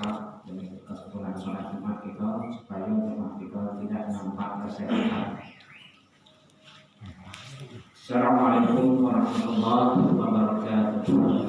sehat demi kesempurnaan sholat Jumat kita, supaya Jumat kita tidak nampak kesehatan. Assalamualaikum warahmatullahi wabarakatuh.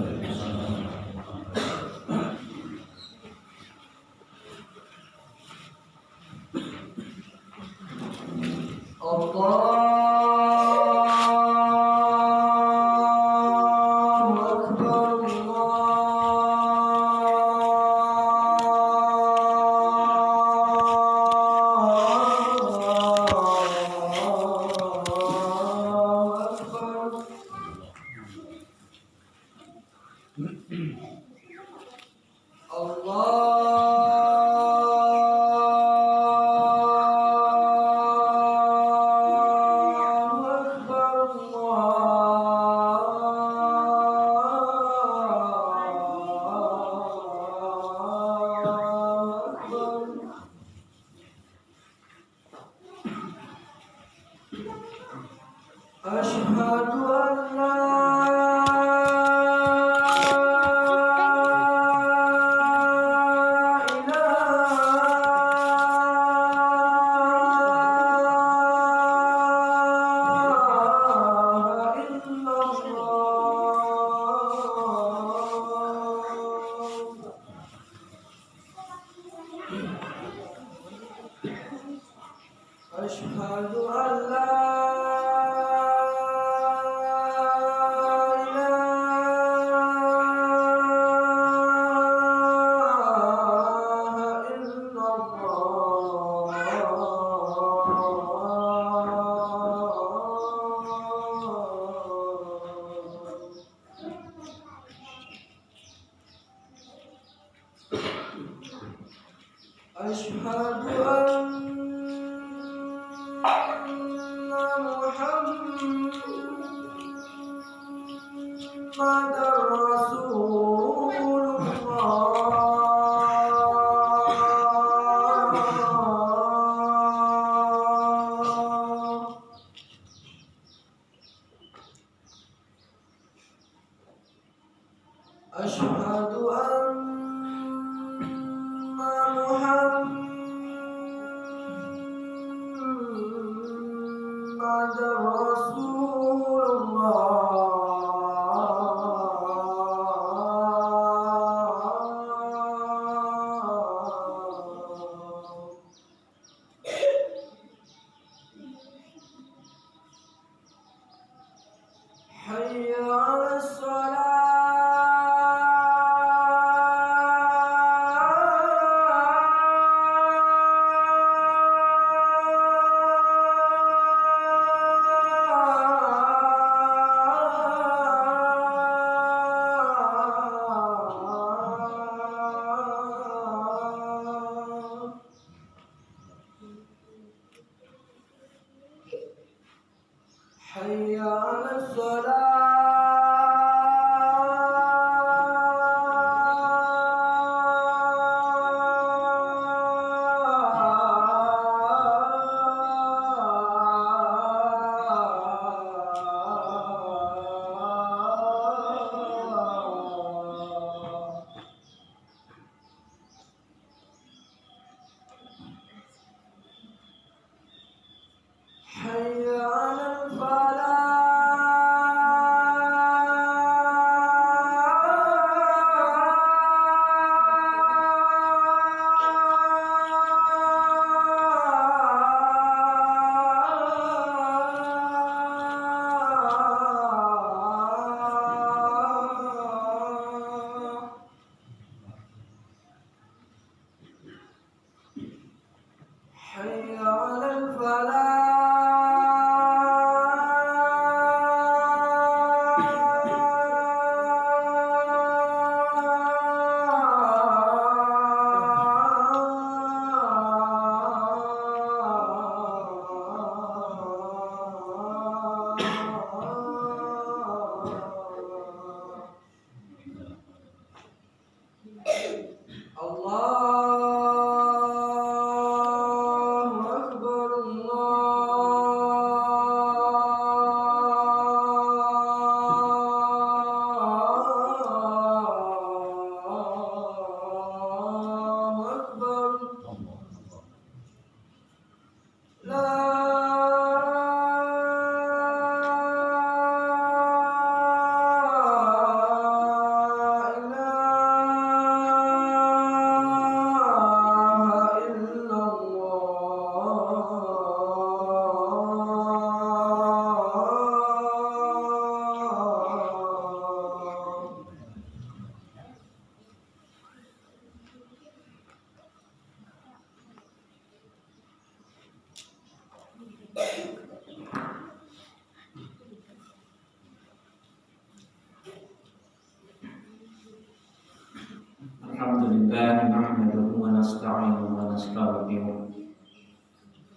لله نحمده ونستعينه ونستغفره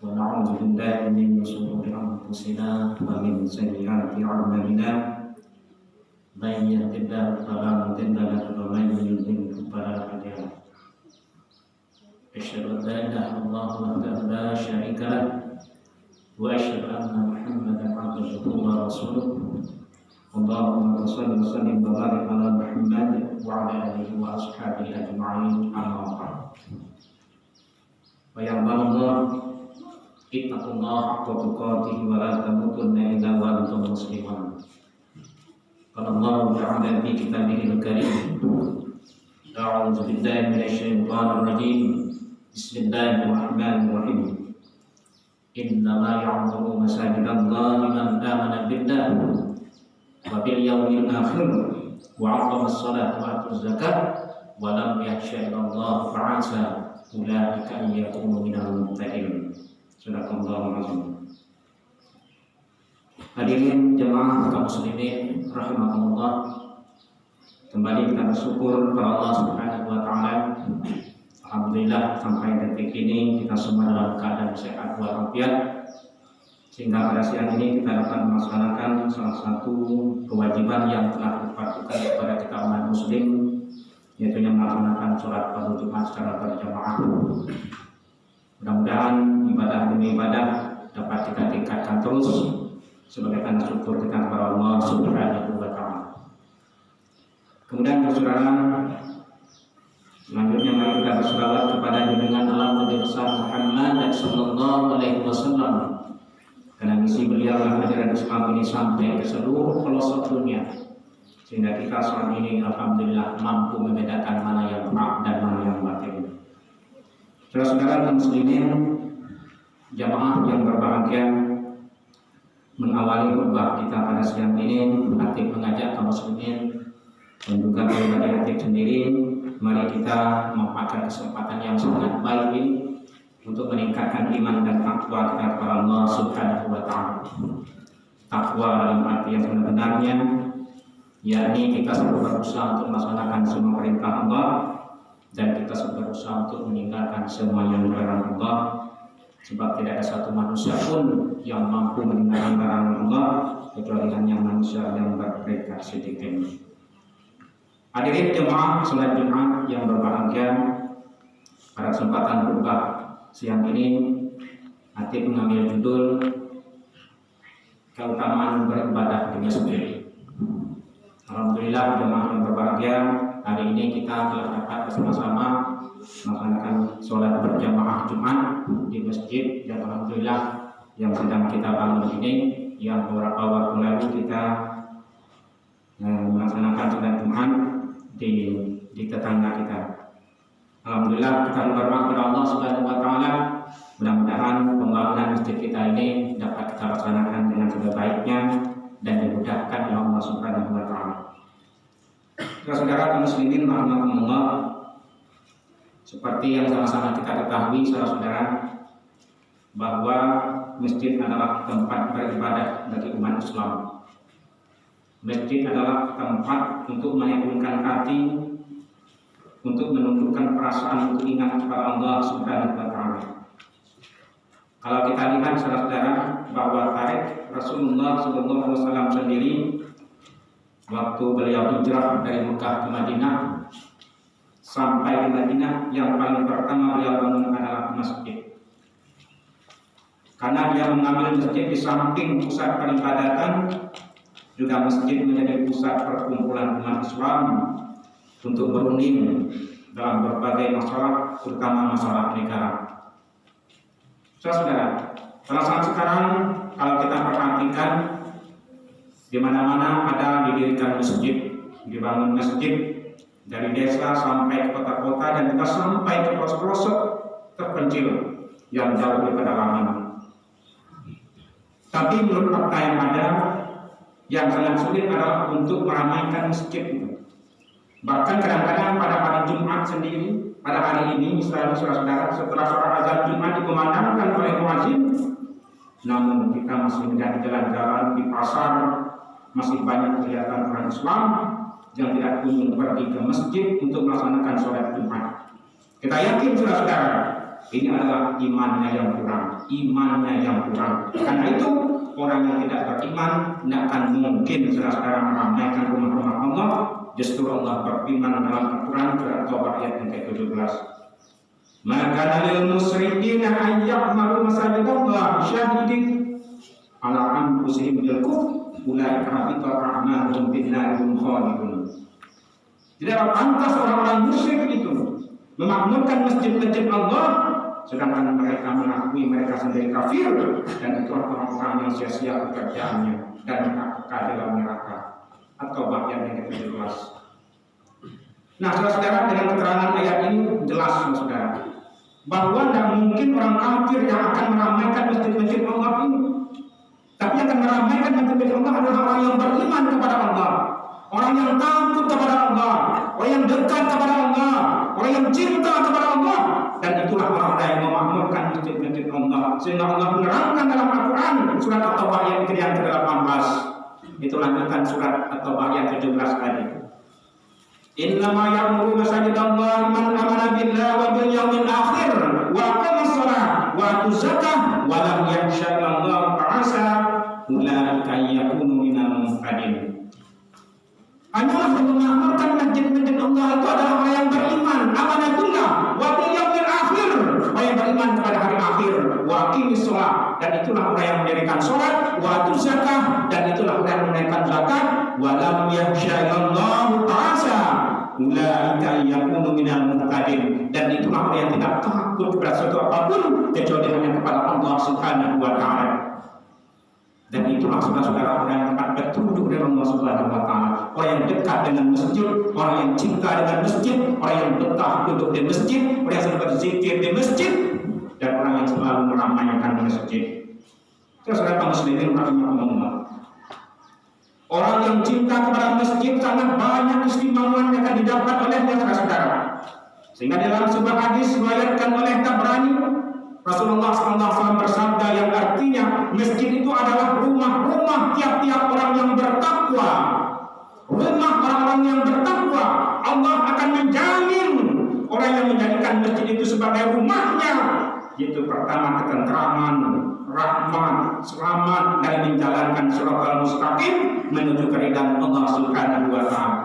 ونعوذ بالله من شرور أنفسنا ومن سيئات أعمالنا من يهد الله فلا مضل له ومن يضلل فلا هادي له أشهد أن لا إله إلا الله وحده لا شريك له وأشهد أن محمدا عبده ورسوله اللهم صل وسلم وبارك على محمد وعلى آله وأصحابه أجمعين أما بعد فيا الله اتقوا الله حق تقاته ولا تموتن إلا وأنتم مسلمون قال الله تعالى في كتابه الكريم أعوذ بالله من الشيطان الرجيم بسم الله الرحمن الرحيم إنما يعمر مساجد الله من آمن بالله وباليوم الآخر وأقام الصلاة وآتى الزكاة ولم يخش إلا الله فعسى أولئك أن يكونوا من المتقين. Sadaqallahul azim. Hadirin jemaah kaum muslimin rahimakumullah. Kembali kita bersyukur kepada Allah Subhanahu wa taala. Alhamdulillah sampai detik ini kita semua dalam keadaan sehat walafiat. Sehingga pada siang ini kita dapat melaksanakan salah satu kewajiban yang telah dipartukan kepada kita umat muslim, yaitu yang melaksanakan sholat pada Jumat secara berjamaah. Mudah-mudahan ibadah demi ibadah dapat kita tingkatkan terus sebagai tanda syukur kita kepada Allah Subhanahu wa taala. Kemudian saudara, selanjutnya mari kita berselawat kepada junjungan alam Nabi besar Muhammad sallallahu alaihi wasallam. Karena misi beliau ajaran Islam ini sampai ke seluruh pelosok dunia, sehingga kita saat ini alhamdulillah mampu membedakan mana yang hak dan mana yang batil. Saudara-saudara kaum muslimin, jamaah yang berbahagia, mengawali khutbah kita pada siang ini aktif mengajak kaum muslimin dan juga pribadi aktif sendiri, mari kita memanfaatkan kesempatan yang sangat baik ini untuk meningkatkan iman dan takwa kita kepada Allah Subhanahu wa taala. Takwa dalam arti yang sebenarnya, yakni kita selalu berusaha untuk melaksanakan semua perintah Allah dan kita selalu berusaha untuk meninggalkan semua yang dilarang Allah, sebab tidak ada satu manusia pun yang mampu meninggalkan larangan Allah kecuali hanya manusia yang berperingkat sedikit. Hadirin jemaah salat Jumat yang berbahagia, pada kesempatan khutbah siang ini aktif mengambil judul keutamaan beribadah di masjid. Alhamdulillah jemaah yang berbahagia, hari ini kita telah dapat bersama-sama melaksanakan sholat berjamaah Jumat di masjid, dan alhamdulillah yang sedang kita bangun ini, yang beberapa waktu lalu kita melaksanakan sholat Jumat di tetangga kita. Alhamdulillah kita berdoa kepada Allah Subhanahu wa taala, mudah-mudahan pembangunan masjid kita ini dapat kita laksanakan dengan sebaik-baiknya dan dimudahkan oleh Allah Subhanahu wa taala. Saudara kaum muslimin rahimakumullah, seperti yang sama-sama kita ketahui saudara-saudara, bahwa masjid adalah tempat beribadah bagi umat Islam. Masjid adalah tempat untuk menyambungkan hati, untuk menunjukkan perasaan untuk ingat kepada Allah Subhanahu wa taala. Kalau kita lihat saudara-saudara bahwa tarikh Rasulullah sallallahu alaihi wasallam sendiri waktu beliau hijrah dari Mekah ke Madinah, sampai di Madinah yang paling pertama beliau bangun adalah masjid. Karena dia mengambil masjid di samping pusat peribadatan, juga masjid menjadi pusat perkumpulan umat Islam untuk berunding dalam berbagai masalah, terutama masalah negara. Saudara, pada saat sekarang kalau kita perhatikan, di mana-mana ada didirikan masjid, dibangun masjid dari desa sampai ke kota-kota dan juga sampai ke pelosok-pelosok terpencil yang jauh di pedalaman. Tapi menurut fakta yang ada, yang sangat sulit adalah untuk meramaikan masjid itu. Bahkan kadang-kadang pada hari Jumat sendiri, pada hari ini misalnya saudara-saudara, setelah sholat azan Jumat dikumandangkan oleh muadzin, namun kita masih melihat di jalan-jalan, di pasar masih banyak kelihatan orang Islam yang tidak kunjung pergi ke masjid untuk melaksanakan sholat Jumat. Kita yakin saudara-saudara, ini adalah imannya yang kurang, Karena itu orang yang tidak beriman tidak akan mungkin saudara-saudara meramaikan rumah-rumah Allah. Justru Allah berfirman dalam Al-Quran surat At-Taubah ayat yang ke-17. Maka lil musyrikin an ya'malu masajidallah syahidin ala anfusihim bil kufr ulaika habitat a'maluhum fid nar hum khalidun. Tidak pantas orang-orang musyrik itu memakmurkan masjid-masjid Allah sedangkan mereka mengakui mereka sendiri kafir, dan itu orang-orang yang sia-sia pekerjaannya dan kekal dalam neraka. At-Taubah ayat yang ke-17. Nah, saudara-saudara, dengan keterangan ayat ini jelas saudara bahwa tidak mungkin orang kafir yang akan meramaikan masjid-masjid Allah ini. Tapi yang akan meramaikan masjid-masjid Allah adalah orang yang beriman kepada Allah, orang yang takut kepada Allah, orang yang dekat kepada Allah, orang yang cinta kepada Allah. Dan itulah orang yang memakmurkan masjid-masjid Allah. Sehingga Allah menerangkan dalam Al-Quran surat At-Taubah ayat yang ke-18. Itu lanjutan surat At-Taubah ayat 17 tadi. Innama ya'muru masajidallahi man amana billahi wa bil yaumil akhir wa aqama shalah wa atu zakah wa lam yakhsha Allah fa'asa ulaika yakunu minal muhtadin. Hanyalah yang memakmurkan masjid-masjid Allah itu adalah orang yang beriman, amana billah wa bil yaumil akhir, orang yang beriman kepada hari akhir, wa aqimis shalah, dan itulah orang yang mendirikan salat, wa atu zakah, dan itulah orang yang menunaikan zakat, wa lam yakhsha Allah fa'asa ulaika yakunu minal muhtadin, dan itulah orang yang tidak takut kepada sesuatu apapun kecuali hanya kepada Allah Subhanahu wa taala. Dan itulah saudara-saudara orang yang akan bertunduk dengan Allah Subhanahu wa taala, orang yang dekat dengan masjid, orang yang cinta dengan masjid, orang yang betah duduk di masjid, orang yang selalu berzikir di masjid, dan orang yang selalu meramaikan masjid. Saudara muslimin rahimahumullah, orang yang cinta kepada masjid sangat banyak keistimewaan yang akan didapat olehnya saudara-saudara. Sehingga dalam sebuah hadis diriwayatkan oleh Tabrani, Rasulullah SAW bersabda yang artinya masjid itu adalah rumah-rumah tiap-tiap orang yang bertakwa. Rumah orang-orang yang bertakwa, Allah akan menjamin orang yang menjadikan masjid itu sebagai rumahnya, yaitu pertama ketentraman, rahmat, selamat dari menjalankan shiratal mustaqim menuju keridhaan Allah Subhanahu wa taala.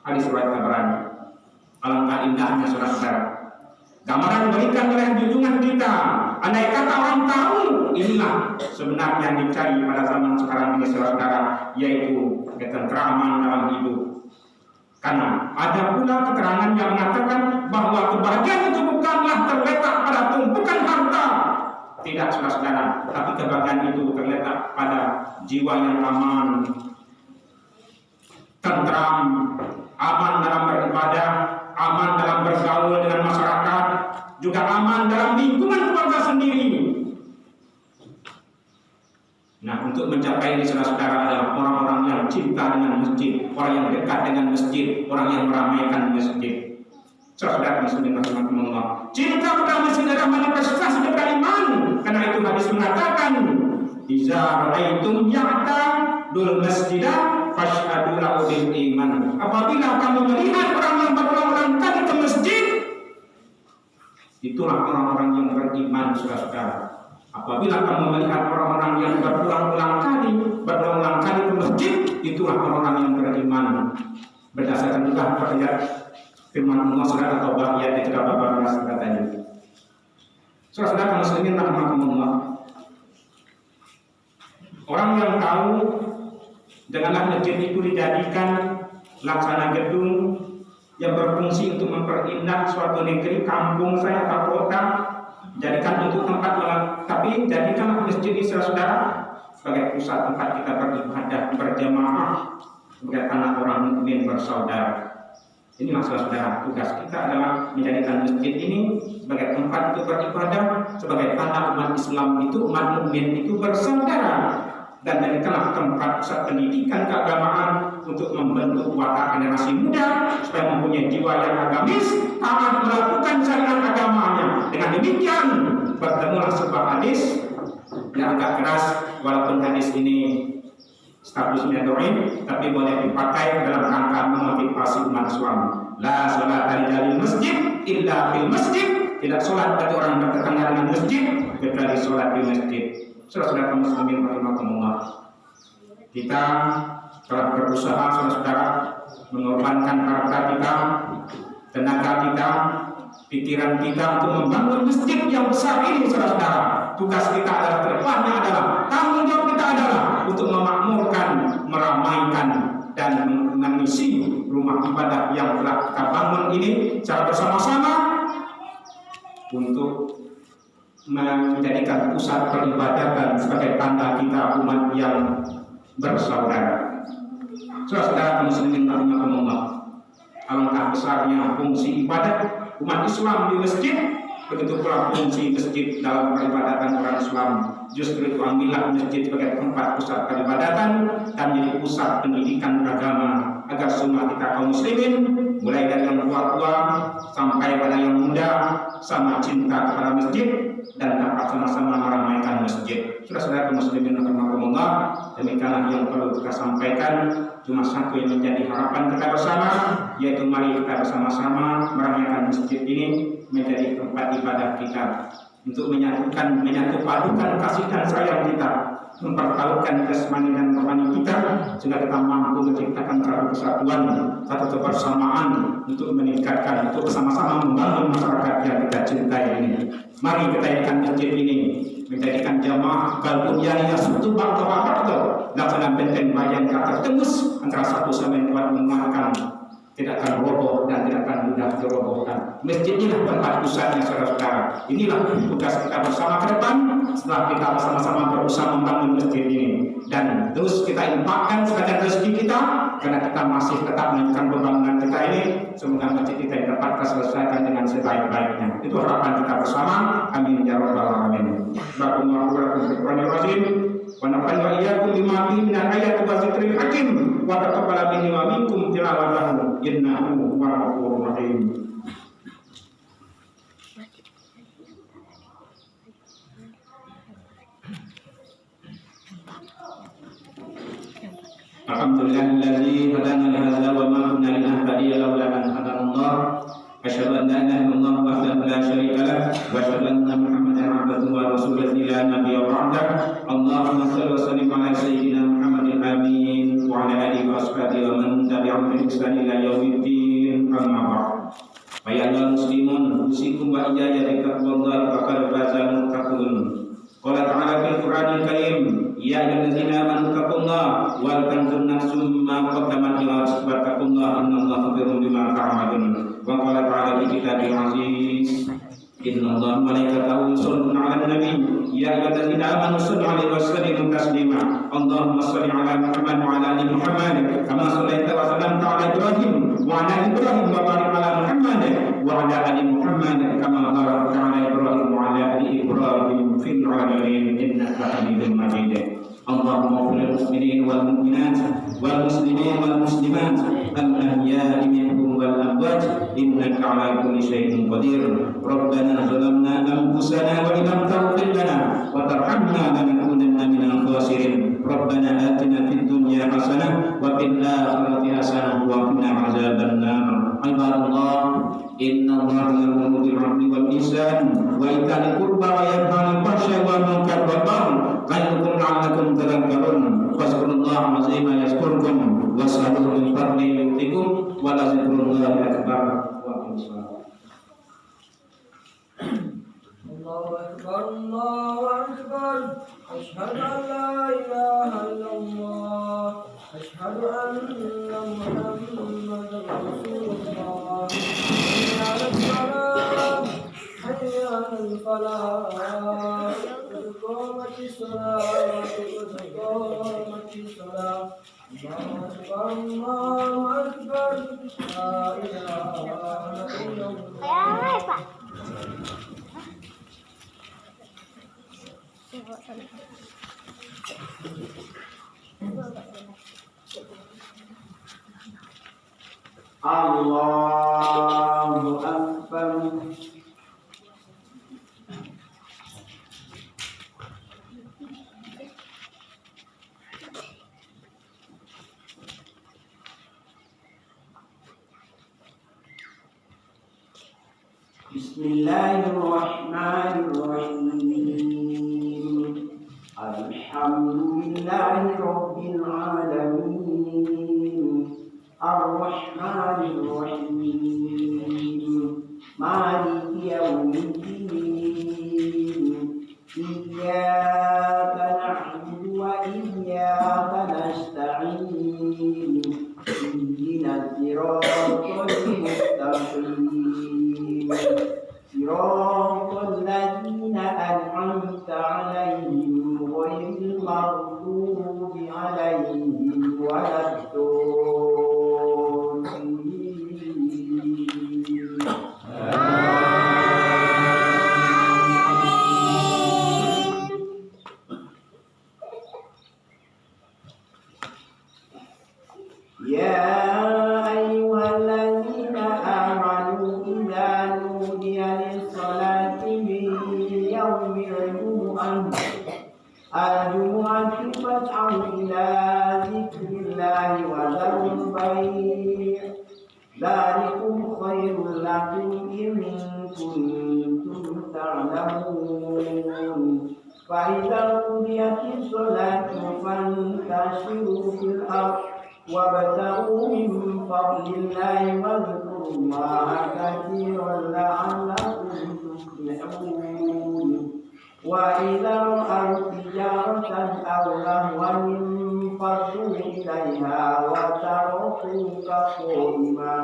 Hadis riwayat Tabrani. Alangkah indahnya saudara-saudara gambaran diberikan oleh junjungan kita. Andai kata orang tahu inilah sebenarnya yang dicari pada zaman sekarang ini saudara, yaitu ketentraman dalam hidup. Karena ada pula keterangan yang mengatakan bahwa kebahagiaan itu bukanlah terletak pada tumpukan harta. Tidak saudara-saudara, tapi kebahagiaan itu terletak pada jiwa yang aman, tentram, aman dalam beribadah, aman dalam bergaul dengan masyarakat, juga aman dalam lingkungan keluarga sendiri. Nah, untuk mencapai ini saudara-saudara adalah orang-orang yang cinta dengan masjid, orang yang dekat dengan masjid, orang yang meramaikan masjid. Saudara muslimin rahimahumullah, cinta kepada masjid adalah manifestasi dari iman. Karena itu hadis mengatakan, "Iza ra'aitum ya'tadul masjidah fashhadu lahu bil iman." Apabila kamu melihat orang yang berulang-ulang kali ke masjid, itulah orang-orang yang beriman saudara-saudara. Apabila kamu melihat orang-orang yang berulang-ulang kali ke masjid, itulah orang-orang yang beriman. Berdasarkan juga ayat firman Allah surat At-Taubah ayat 13 katanya. Saudara muslimin rahimahumullah, orang yang tahu janganlah masjid itu dijadikan laksana gedung yang berfungsi untuk memperindah suatu negeri, kampung saya atau kota, jadikan untuk tempat tapi jadikanlah masjid ini saudara sebagai pusat tempat kita beribadah berjamaah sebagai anak orang mukmin bersaudara. Inilah saudara, tugas kita adalah menjadikan masjid ini sebagai tempat untuk beribadah, sebagai tanda umat Islam itu, umat mukmin itu bersaudara, dan jadikanlah tempat pusat pendidikan keagamaan untuk membentuk watak generasi muda supaya mempunyai jiwa yang agamis, taat melakukan syariat agamanya. Dengan demikian bertemulah sebuah hadis yang agak keras, walaupun hadis ini statusnya dhaif, tapi boleh dipakai dalam rangka memotivasi umat Islam. La sholata li masjid illa fil masjid. Tidak sholat bagi orang bertetangga dengan masjid kecuali sholat di masjid. Saudara-saudara muslimin rahimakumullah. Kita telah berusaha saudara-saudara mengorbankan harta kita, tenaga kita, pikiran kita untuk membangun masjid yang besar ini saudara-saudara. Tugas kita adalah kedepannya adalah tanggung jawab kita adalah untuk memakmurkan, meramaikan dan mengisi rumah ibadah yang telah kita bangun ini secara bersama-sama untuk menjadikan pusat peribadatan sebagai tanda kita umat yang bersaudara. Saudara-saudara muslimin rahimakumullah, alangkah besarnya fungsi ibadah umat Islam di masjid, begitu pula fungsi masjid dalam peribadatan orang Islam. Justru itu ambillah masjid sebagai tempat pusat peribadatan dan menjadi pusat pendidikan agama agar semua kita kaum muslimin, mulai dari yang tua-tua sampai pada yang muda, sama cinta kepada masjid dan dapat sama-sama meramaikan masjid. Saudara-saudara muslimin rahimakumullah, demikianlah yang perlu kita sampaikan. Cuma satu yang menjadi harapan kita bersama, yaitu mari kita bersama-sama meramaikan masjid ini menjadi tempat ibadah kita, untuk menyatu padukan kasih dan sayang kita, mempertaruhkan jasmani dan rohani kita, sehingga kita mampu menciptakan satu kesatuan, satu kebersamaan untuk meningkatkan, untuk bersama-sama membangun masyarakat yang kita cintai ini. Mari kita jadikan masjid ini menjadikan jamaah galbunyaniyah satu bakto laksana benteng bayang kata tembus antara satu sama yang kuat menguatkan, tidak akan roboh dan tidak akan mudah dirobohkan. Masjid inilah tempat pusatnya saudara-saudara. Inilah tugas kita bersama ke depan setelah kita bersama-sama berusaha membangun masjid ini, dan terus kita infakkan sebagian rezeki kita karena kita masih tetap melanjutkan pembangunan kita ini. Semoga masjid kita dapat terselesaikan dengan sebaik-baiknya. Itu harapan kita bersama. Amin ya rabbal alamin. Bismillahirrahmanirrahim. Wa nafa'ana wa iyyakum bima fihi min al-ayati wa dzikril hakim wa taqabbal minni wa minkum tilawatahu innahu huwal ghafurur rahim. Alhamdulillahilladzi hadana li hadza wa ma kunna linahtadiya laula an hadana Allah. Asyhadu an la ilaha illallah wahdahu la syarika lah wa asyhadu anna Muhammadan abduhu wa rasuluhu la nabiyya ba'dah. Allahumma shalli wa sallim ala sayyidina Muhammadin amin wa ala alihi wa ashabihi wa man tabi'ahum bi ihsan ila yaumiddin. Amma ba'd. Fa ya muslimun usikum wa iyaya bi taqwallahi faqad fazal muttaqun. Qala ta'ala fil Qur'anil Karim, ya ayyuhallazina amanu taqullaha wal tanzur nafsum ma qaddamat lighad wattaqullaha innallaha khabirum bima ta'malun. Wa qala ta'ala fi kitabil aziz, innallaha wa malaikatahu yusholluna 'alan nabi ya ayyuhallazina amanu shallu 'alaihi wa sallimu taslima. Allahumma shalli 'ala Muhammad wa 'ala ali Muhammad kama shallaita wa sallamta 'ala Ibrahim wa 'ala Ibrahim wa barik 'ala Muhammad wa 'ala ali Muhammad kama barakta 'ala Ibrahim wa 'ala ali Ibrahim fil 'alamin innaka Hamidum Majid. Allahumma ighfir lil muslimin wal mu'minat wal muslimin wal muslimat al ahya'i minhum wal amwat innaka 'ala kulli syai'in qadir. Rabbana zalamna anfusana wa illam taghfir lana wa tarhamna lanakunanna minal khasirin. Rabbana atina fid dunya hasanah wa fil akhirati hasanah wa qina 'adzabannar. Ibadallah, inna Allaha ya'muru bil 'adli wal ihsan wa ita'i qurba wa yanha 'anil fahsya'i wal munkar wal baghi ya'idukum la'allakum tadhakkarun. Fazkurullaha 'azima yazkurkum was'aluhu min fadlihi yu'tikum wa la zikrullahi akbar. Allahu akbar, Allahu akbar. Asyhadu an la ilaha illallah. Asyhadu anna Muhammadar Rasulullah. Hayya 'alas salah, hayya 'alal falah. Qamatis salah, qamatis salah. Allahu akbar, Allahu akbar. La ilaha illallah. Allahu Akbar. Bismillahirrahmanirrahim. Alhamdulillahi Rabbil Alamin. Ar-Rahmanirrahim. Maliki yawmiddin. Iyyaka na'budu wa iyyaka nasta'in. Ihdinas siratal mustaqim. Siratal ladzina an'amta 'alaihim ghairil maghdubi 'alaihim waladdallin. يا أيها الذين آمنوا إذا نودي للصلاة من يوم الجمعة فاسعوا إلى ذكر الله وذروا البيع ذلكم خير لكم إن كنتم تعلمون. فإذا قضيت الصلاة فانتشروا في الأرض وابتغوا من فضل الله واذكروا الله كثيرا لعلكم تفلحون. وإذا رأوا تجارة أو لهوا انفضوا إليها وتركوك قائما.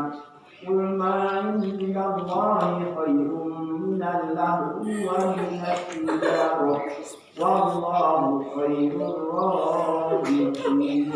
قل ما عند الله خير من اللهو ومن التجارة والله خير الرازقين.